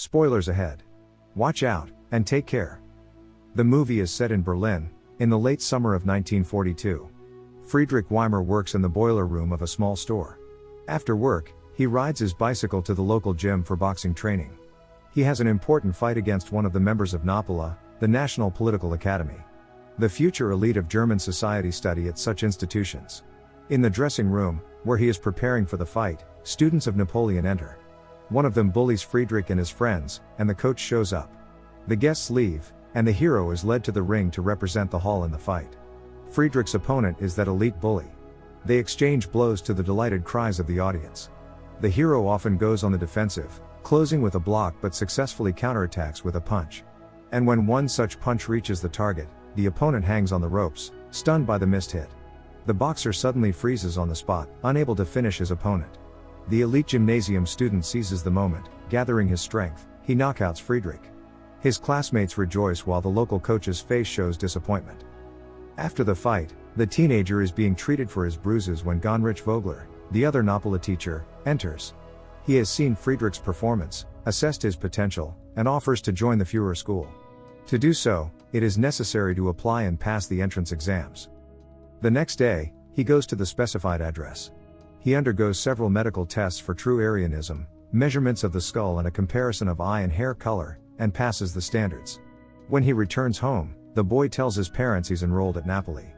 Spoilers ahead. Watch out, and take care. The movie is set in Berlin, in the late summer of 1942. Friedrich Weimer works in the boiler room of a small store. After work, he rides his bicycle to the local gym for boxing training. He has an important fight against one of the members of Napola, the National Political Academy. The future elite of German society study at such institutions. In the dressing room, where he is preparing for the fight, students of Napoleon enter. One of them bullies Friedrich and his friends, and the coach shows up. The guests leave, and the hero is led to the ring to represent the hall in the fight. Friedrich's opponent is that elite bully. They exchange blows to the delighted cries of the audience. The hero often goes on the defensive, closing with a block but successfully counterattacks with a punch. And when one such punch reaches the target, the opponent hangs on the ropes, stunned by the missed hit. The boxer suddenly freezes on the spot, unable to finish his opponent. The elite gymnasium student seizes the moment, gathering his strength, he knockouts Friedrich. His classmates rejoice while the local coach's face shows disappointment. After the fight, the teenager is being treated for his bruises when Gonrich Vogler, the other Napola teacher, enters. He has seen Friedrich's performance, assessed his potential, and offers to join the Führer school. To do so, it is necessary to apply and pass the entrance exams. The next day, he goes to the specified address. He undergoes several medical tests for true Aryanism, measurements of the skull and a comparison of eye and hair color, and passes the standards. When he returns home, the boy tells his parents he's enrolled at Napoli.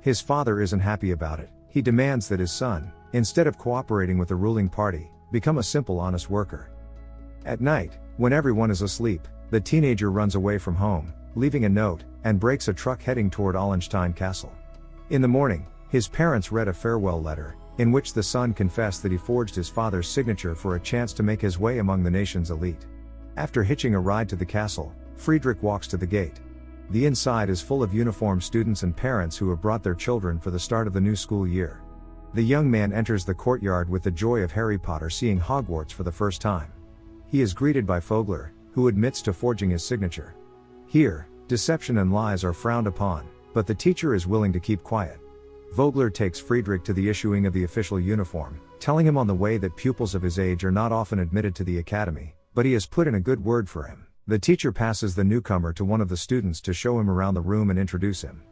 His father isn't happy about it. He demands that his son, instead of cooperating with the ruling party, become a simple honest worker. At night, when everyone is asleep, the teenager runs away from home, leaving a note, and breaks a truck heading toward Allenstein Castle. In the morning, his parents read a farewell letter, in which the son confessed that he forged his father's signature for a chance to make his way among the nation's elite. After hitching a ride to the castle, Friedrich walks to the gate. The inside is full of uniformed students and parents who have brought their children for the start of the new school year. The young man enters the courtyard with the joy of Harry Potter seeing Hogwarts for the first time. He is greeted by Vogler, who admits to forging his signature. Here, deception and lies are frowned upon, but the teacher is willing to keep quiet. Vogler takes Friedrich to the issuing of the official uniform, telling him on the way that pupils of his age are not often admitted to the academy, but he has put in a good word for him. The teacher passes the newcomer to one of the students to show him around the room and introduce him.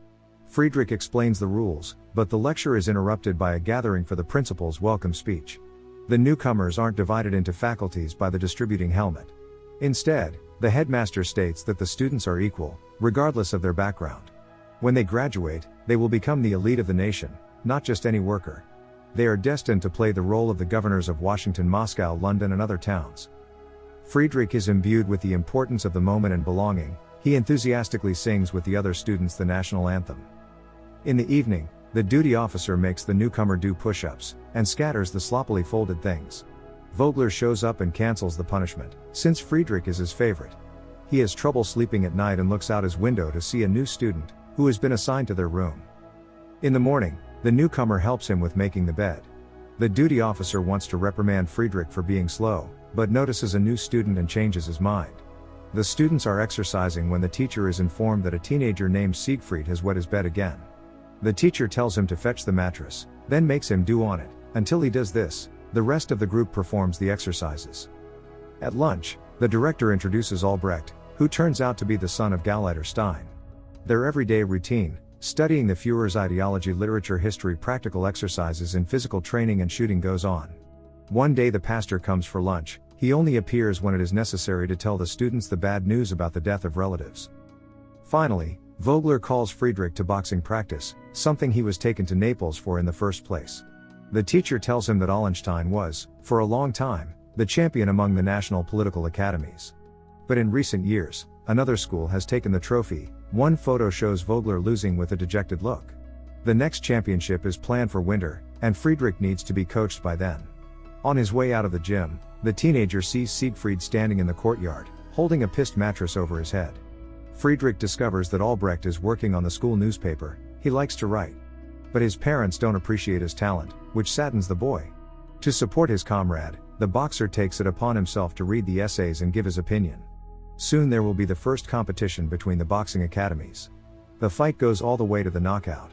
Friedrich explains the rules, but the lecture is interrupted by a gathering for the principal's welcome speech. The newcomers aren't divided into faculties by the distributing helmet. Instead, the headmaster states that the students are equal, regardless of their background. When they graduate, they will become the elite of the nation, not just any worker. They are destined to play the role of the governors of Washington, Moscow, London, and other towns. Friedrich is imbued with the importance of the moment and belonging. He enthusiastically sings with the other students the national anthem. In the evening, the duty officer makes the newcomer do push-ups, and scatters the sloppily folded things. Vogler shows up and cancels the punishment, since Friedrich is his favorite. He has trouble sleeping at night and looks out his window to see a new student, who has been assigned to their room. In the morning, the newcomer helps him with making the bed. The duty officer wants to reprimand Friedrich for being slow, but notices a new student and changes his mind. The students are exercising when the teacher is informed that a teenager named Siegfried has wet his bed again. The teacher tells him to fetch the mattress, then makes him do on it. Until he does this, the rest of the group performs the exercises. At lunch, the director introduces Albrecht, who turns out to be the son of Gauleiter Stein. Their everyday routine, studying the Führer's ideology, literature, history, practical exercises in physical training and shooting goes on. One day the pastor comes for lunch. He only appears when it is necessary to tell the students the bad news about the death of relatives. Finally, Vogler calls Friedrich to boxing practice, something he was taken to Naples for in the first place. The teacher tells him that Allenstein was, for a long time, the champion among the national political academies. But in recent years, another school has taken the trophy. One photo shows Vogler losing with a dejected look. The next championship is planned for winter, and Friedrich needs to be coached by then. On his way out of the gym, the teenager sees Siegfried standing in the courtyard, holding a pissed mattress over his head. Friedrich discovers that Albrecht is working on the school newspaper. He likes to write. But his parents don't appreciate his talent, which saddens the boy. To support his comrade, the boxer takes it upon himself to read the essays and give his opinion. Soon there will be the first competition between the boxing academies. The fight goes all the way to the knockout.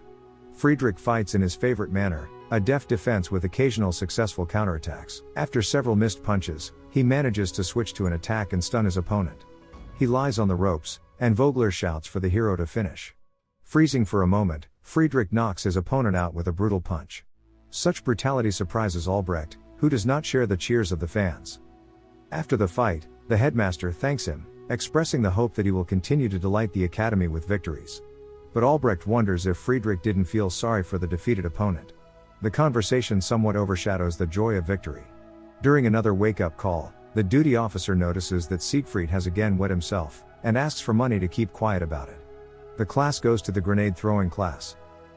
Friedrich fights in his favorite manner, a deft defense with occasional successful counterattacks. After several missed punches, He manages to switch to an attack and stun his opponent. He lies on the ropes, and Vogler shouts for the hero to finish. Freezing for a moment, Friedrich knocks his opponent out with a brutal punch. Such brutality surprises Albrecht, who does not share the cheers of the fans. After the fight, the headmaster thanks him, expressing the hope that he will continue to delight the academy with victories. But Albrecht wonders if Friedrich didn't feel sorry for the defeated opponent. The conversation somewhat overshadows the joy of victory. During another wake-up call, the duty officer notices that Siegfried has again wet himself, and asks for money to keep quiet about it. The class goes to the grenade-throwing class.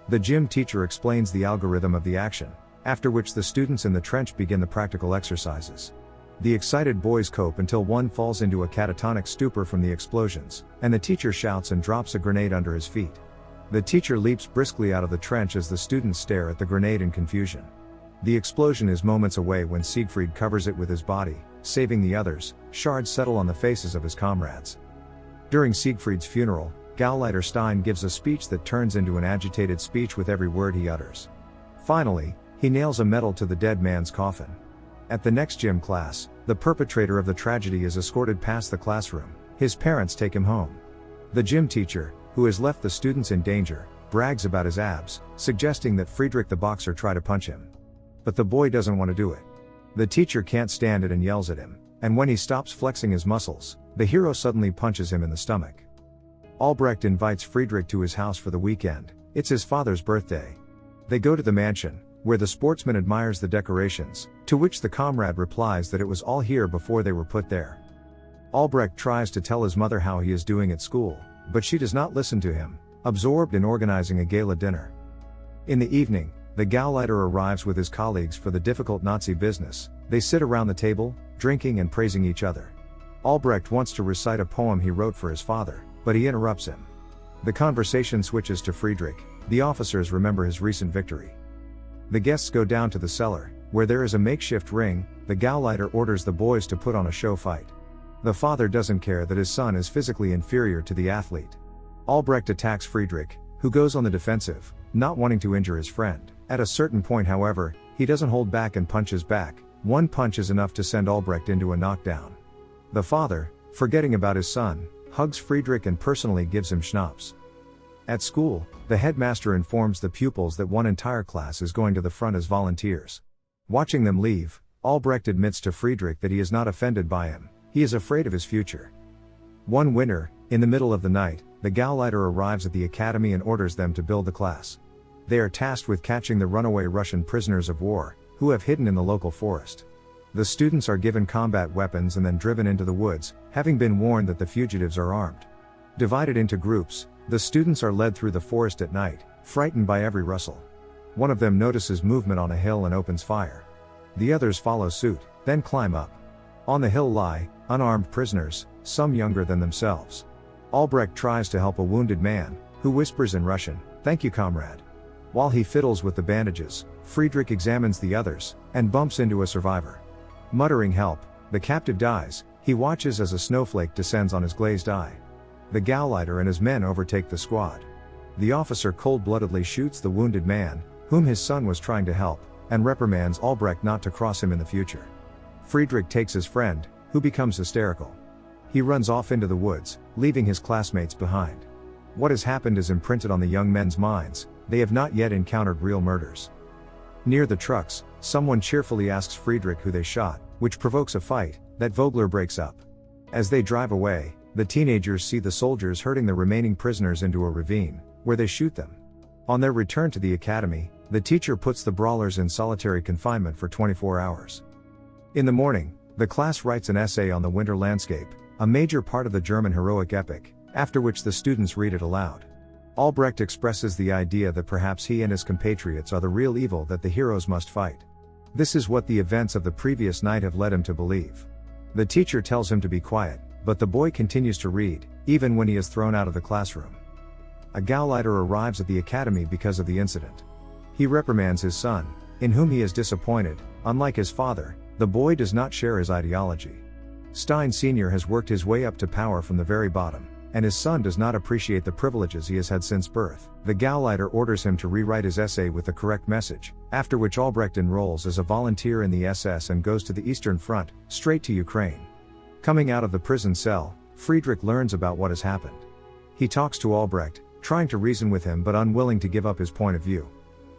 The gym teacher explains the algorithm of the action, after which the students in the trench begin the practical exercises. The excited boys cope until one falls into a catatonic stupor from the explosions, and the teacher shouts and drops a grenade under his feet. The teacher leaps briskly out of the trench as the students stare at the grenade in confusion. The explosion is moments away when Siegfried covers it with his body, saving the others. Shards settle on the faces of his comrades. During Siegfried's funeral, Gauleiter Stein gives a speech that turns into an agitated speech with every word he utters. Finally, he nails a medal to the dead man's coffin. At the next gym class, the perpetrator of the tragedy is escorted past the classroom. His parents take him home. The gym teacher, who has left the students in danger, brags about his abs, suggesting that Friedrich the boxer try to punch him. But the boy doesn't want to do it. The teacher can't stand it and yells at him, and when he stops flexing his muscles, the hero suddenly punches him in the stomach. Albrecht invites Friedrich to his house for the weekend. It's his father's birthday. They go to the mansion, where the sportsman admires the decorations, to which the comrade replies that it was all here before they were put there. Albrecht tries to tell his mother how he is doing at school, but she does not listen to him, absorbed in organizing a gala dinner. In the evening, the Gauleiter arrives with his colleagues for the difficult Nazi business. They sit around the table, drinking and praising each other. Albrecht wants to recite a poem he wrote for his father, but he interrupts him. The conversation switches to Friedrich. The officers remember his recent victory. The guests go down to the cellar, where there is a makeshift ring. The Gauleiter orders the boys to put on a show fight. The father doesn't care that his son is physically inferior to the athlete. Albrecht attacks Friedrich, who goes on the defensive, not wanting to injure his friend. At a certain point, however, he doesn't hold back and punches back. One punch is enough to send Albrecht into a knockdown. The father, forgetting about his son, hugs Friedrich and personally gives him schnapps. At school, the headmaster informs the pupils that one entire class is going to the front as volunteers. Watching them leave, Albrecht admits to Friedrich that he is not offended by him. He is afraid of his future. One winter, in the middle of the night, the Gauleiter arrives at the academy and orders them to build the class. They are tasked with catching the runaway Russian prisoners of war, who have hidden in the local forest. The students are given combat weapons and then driven into the woods, having been warned that the fugitives are armed. Divided into groups, the students are led through the forest at night, frightened by every rustle. One of them notices movement on a hill and opens fire. The others follow suit, then climb up. On the hill lie unarmed prisoners, some younger than themselves. Albrecht tries to help a wounded man, who whispers in Russian, "Thank you, comrade." While he fiddles with the bandages, Friedrich examines the others, and bumps into a survivor. Muttering help, the captive dies. He watches as a snowflake descends on his glazed eye. The Gauleiter and his men overtake the squad. The officer cold-bloodedly shoots the wounded man, whom his son was trying to help, and reprimands Albrecht not to cross him in the future. Friedrich takes his friend, who becomes hysterical. He runs off into the woods, leaving his classmates behind. What has happened is imprinted on the young men's minds. They have not yet encountered real murders. Near the trucks, someone cheerfully asks Friedrich who they shot, which provokes a fight that Vogler breaks up. As they drive away, the teenagers see the soldiers herding the remaining prisoners into a ravine, where they shoot them. On their return to the academy, the teacher puts the brawlers in solitary confinement for 24 hours. In the morning, the class writes an essay on the winter landscape, a major part of the German heroic epic, after which the students read it aloud. Albrecht expresses the idea that perhaps he and his compatriots are the real evil that the heroes must fight. This is what the events of the previous night have led him to believe. The teacher tells him to be quiet, but the boy continues to read, even when he is thrown out of the classroom. A Gauleiter arrives at the academy because of the incident. He reprimands his son, in whom he is disappointed. Unlike his father, the boy does not share his ideology. Stein Sr. has worked his way up to power from the very bottom. and his son does not appreciate the privileges he has had since birth. The Gauleiter orders him to rewrite his essay with the correct message, after which Albrecht enrolls as a volunteer in the SS and goes to the Eastern Front, straight to Ukraine. Coming out of the prison cell, Friedrich learns about what has happened. He talks to Albrecht, trying to reason with him but unwilling to give up his point of view.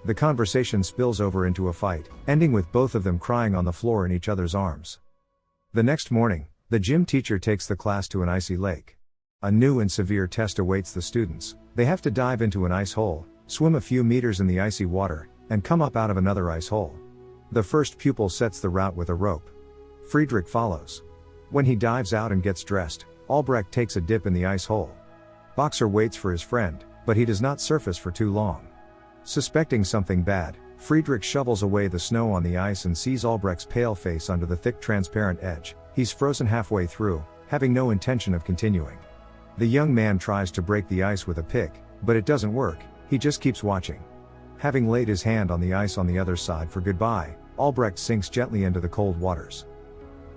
The conversation spills over into a fight, ending with both of them crying on the floor in each other's arms. The next morning, the gym teacher takes the class to an icy lake. A new and severe test awaits the students. They have to dive into an ice hole, swim a few meters in the icy water, and come up out of another ice hole. The first pupil sets the route with a rope. Friedrich follows. When he dives out and gets dressed, Albrecht takes a dip in the ice hole. Boxer waits for his friend, but he does not surface for too long. Suspecting something bad, Friedrich shovels away the snow on the ice and sees Albrecht's pale face under the thick transparent edge. He's frozen halfway through, having no intention of continuing. The young man tries to break the ice with a pick, but it doesn't work, he just keeps watching. Having laid his hand on the ice on the other side for goodbye, Albrecht sinks gently into the cold waters.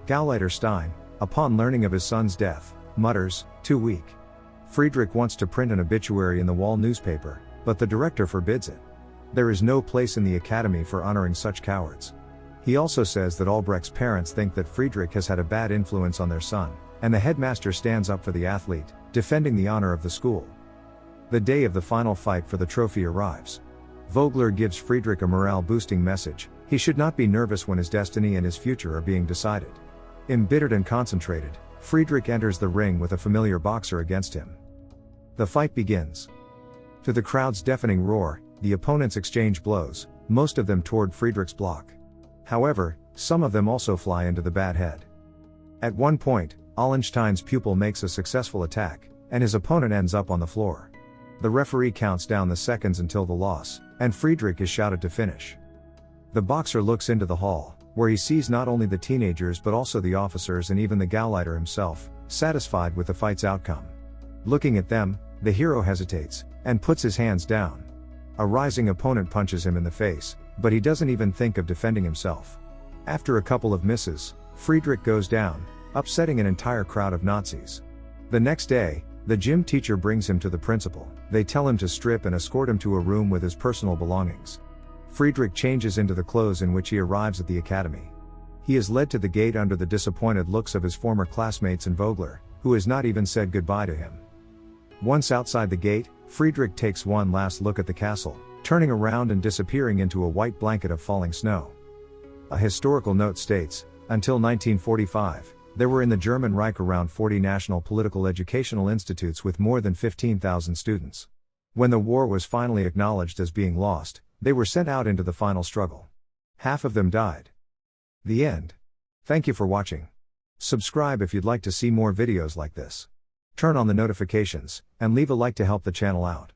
Gauleiter Stein, upon learning of his son's death, mutters, "Too weak." Friedrich wants to print an obituary in the wall newspaper, but the director forbids it. There is no place in the academy for honoring such cowards. He also says that Albrecht's parents think that Friedrich has had a bad influence on their son, and the headmaster stands up for the athlete, defending the honor of the school. The day of the final fight for the trophy arrives. Vogler gives Friedrich a morale-boosting message: he should not be nervous when his destiny and his future are being decided. Embittered and concentrated, Friedrich enters the ring with a familiar boxer against him. The fight begins. To the crowd's deafening roar, the opponents exchange blows, most of them toward Friedrich's block. However, some of them also fly into the bad head. At one point, Allenstein's pupil makes a successful attack, and his opponent ends up on the floor. The referee counts down the seconds until the loss, and Friedrich is shouted to finish. The boxer looks into the hall, where he sees not only the teenagers but also the officers and even the Gauleiter himself, satisfied with the fight's outcome. Looking at them, the hero hesitates, and puts his hands down. A rising opponent punches him in the face, but he doesn't even think of defending himself. After a couple of misses, Friedrich goes down, upsetting an entire crowd of Nazis. The next day, the gym teacher brings him to the principal. They tell him to strip and escort him to a room with his personal belongings. Friedrich changes into the clothes in which he arrives at the academy. He is led to the gate under the disappointed looks of his former classmates and Vogler, who has not even said goodbye to him. Once outside the gate, Friedrich takes one last look at the castle, turning around and disappearing into a white blanket of falling snow. A historical note states, until 1945, there were in the German Reich around 40 national political educational institutes with more than 15,000 students. When the war was finally acknowledged as being lost, they were sent out into the final struggle. Half of them died. The end. Thank you for watching. Subscribe if you'd like to see more videos like this. Turn on the notifications, and leave a like to help the channel out.